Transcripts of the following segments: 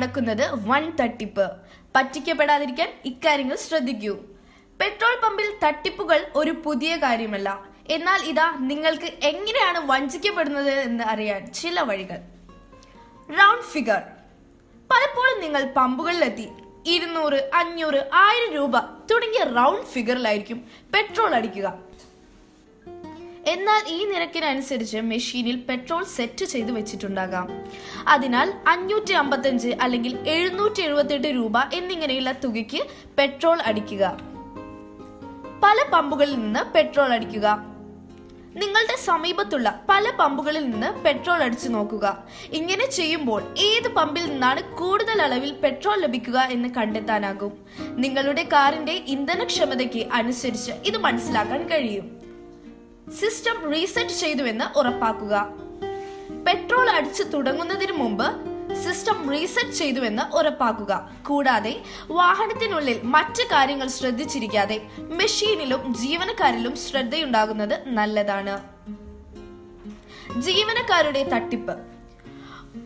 നടക്കുന്നത് വൻ തട്ടിപ്പ്. പറ്റിക്കപ്പെടാതിരിക്കാൻ ഇക്കാര്യങ്ങൾ ശ്രദ്ധിക്കൂ. പെട്രോൾ പമ്പിൽ തട്ടിപ്പുകൾ ഒരു പുതിയ കാര്യമല്ല. എന്നാൽ ഇതാ നിങ്ങൾക്ക് എങ്ങനെയാണ് വഞ്ചിക്കപ്പെടുന്നത് എന്ന് അറിയാൻ ചില വഴികൾ. Round figure. പലപ്പോഴും നിങ്ങൾ പമ്പുകളിലെത്തി 200, 500, 1000 രൂപ തുടങ്ങിയ റൗണ്ട് ഫിഗറിലായിരിക്കും പെട്രോൾ അടിക്കുക. എന്നാൽ ഈ നിരക്കിനനുസരിച്ച് മെഷീനിൽ പെട്രോൾ സെറ്റ് ചെയ്ത് വെച്ചിട്ടുണ്ടാകാം. അതിനാൽ 555 അല്ലെങ്കിൽ 778 രൂപ എന്നിങ്ങനെയുള്ള തുകയ്ക്ക് പെട്രോൾ അടിക്കുക. പല പമ്പുകളിൽ നിന്ന് പെട്രോൾ അടിക്കുക. നിങ്ങളുടെ സമീപത്തുള്ള പല പമ്പുകളിൽ നിന്ന് പെട്രോൾ അടിച്ചു നോക്കുക. ഇങ്ങനെ ചെയ്യുമ്പോൾ ഏത് പമ്പിൽ നിന്നാണ് കൂടുതൽ അളവിൽ പെട്രോൾ ലഭിക്കുക എന്ന് കണ്ടെത്താനാകും. നിങ്ങളുടെ കാറിന്റെ ഇന്ധനക്ഷമതയ്ക്ക് അനുസരിച്ച് ഇത് മനസ്സിലാക്കാൻ കഴിയും. സിസ്റ്റം റീസെറ്റ് ചെയ്തുവെന്ന് ഉറപ്പാക്കുക. പെട്രോൾ അടിച്ചു തുടങ്ങുന്നതിന് മുമ്പ് സിസ്റ്റം റീസെറ്റ് ചെയ്തുവെന്ന് ഉറപ്പാക്കുക. കൂടാതെ വാഹനത്തിനുള്ളിൽ മറ്റ് കാര്യങ്ങൾ ശ്രദ്ധിച്ചിരിക്കാതെ മെഷീനിലും ജീവനക്കാരിലും ശ്രദ്ധയുണ്ടാകുന്നത് നല്ലതാണ്. ജീവനക്കാരുടെ തട്ടിപ്പ്.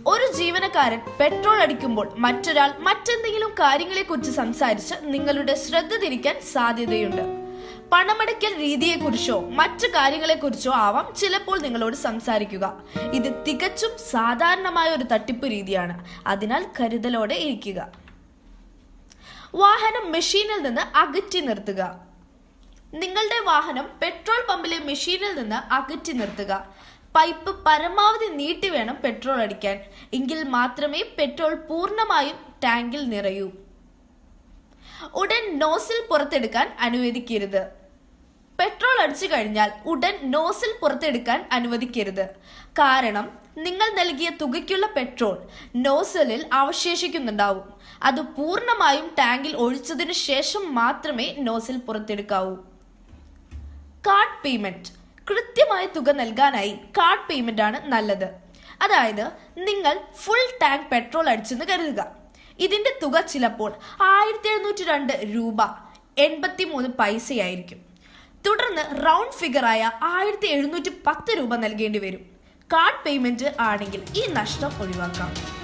ഒരു ജീവനക്കാരൻ പെട്രോൾ അടിക്കുമ്പോൾ മറ്റൊരാൾ മറ്റെന്തെങ്കിലും കാര്യങ്ങളെക്കുറിച്ച് സംസാരിച്ച് നിങ്ങളുടെ ശ്രദ്ധ തിരിക്കാൻ സാധ്യതയുണ്ട്. പണമടയ്ക്കൽ രീതിയെക്കുറിച്ചോ മറ്റു കാര്യങ്ങളെക്കുറിച്ചോ ആവാം ചിലപ്പോൾ നിങ്ങളോട് സംസാരിക്കുക. ഇത് തികച്ചും സാധാരണമായ ഒരു തട്ടിപ്പ് രീതിയാണ്. അതിനാൽ കരുതലോടെ ഇരിക്കുക. വാഹനം മെഷീനിൽ നിന്ന് അകറ്റി നിർത്തുക. നിങ്ങളുടെ വാഹനം പെട്രോൾ പമ്പിലെ മെഷീനിൽ നിന്ന് അകറ്റി നിർത്തുക. പൈപ്പ് പരമാവധി നീട്ടി വേണം പെട്രോൾ അടിക്കാൻ. എങ്കിൽ മാത്രമേ പെട്രോൾ പൂർണ്ണമായും ടാങ്കിൽ നിറയൂ. ഉടൻ നോസിൽ പുറത്തെടുക്കാൻ അനുവദിക്കരുത്. പെട്രോൾ അടിച്ചു കഴിഞ്ഞാൽ ഉടൻ നോസിൽ പുറത്തെടുക്കാൻ അനുവദിക്കരുത്. കാരണം നിങ്ങൾ നൽകിയ തുകയ്ക്കുള്ള പെട്രോൾ നോസിലിൽ അവശേഷിക്കുന്നുണ്ടാവും. അത് പൂർണ്ണമായും ടാങ്കിൽ ഒഴിച്ചതിനു ശേഷം മാത്രമേ നോസിൽ പുറത്തെടുക്കാവൂ. Card payment. കൃത്യമായ തുക നൽകാനായി കാർഡ് പേയ്മെന്റ് ആണ് നല്ലത്. അതായത് നിങ്ങൾ ഫുൾ ടാങ്ക് പെട്രോൾ അടിച്ചെന്ന് കരുതുക. ഇതിന്റെ തുക ചിലപ്പോൾ 1702 രൂപ 83 പൈസയായിരിക്കും. തുടർന്ന് റൗണ്ട് ഫിഗറായ 1710 രൂപ നൽകേണ്ടി വരും. കാർഡ് പേയ്മെന്റ് ആണെങ്കിൽ ഈ നഷ്ടം ഒഴിവാക്കാം.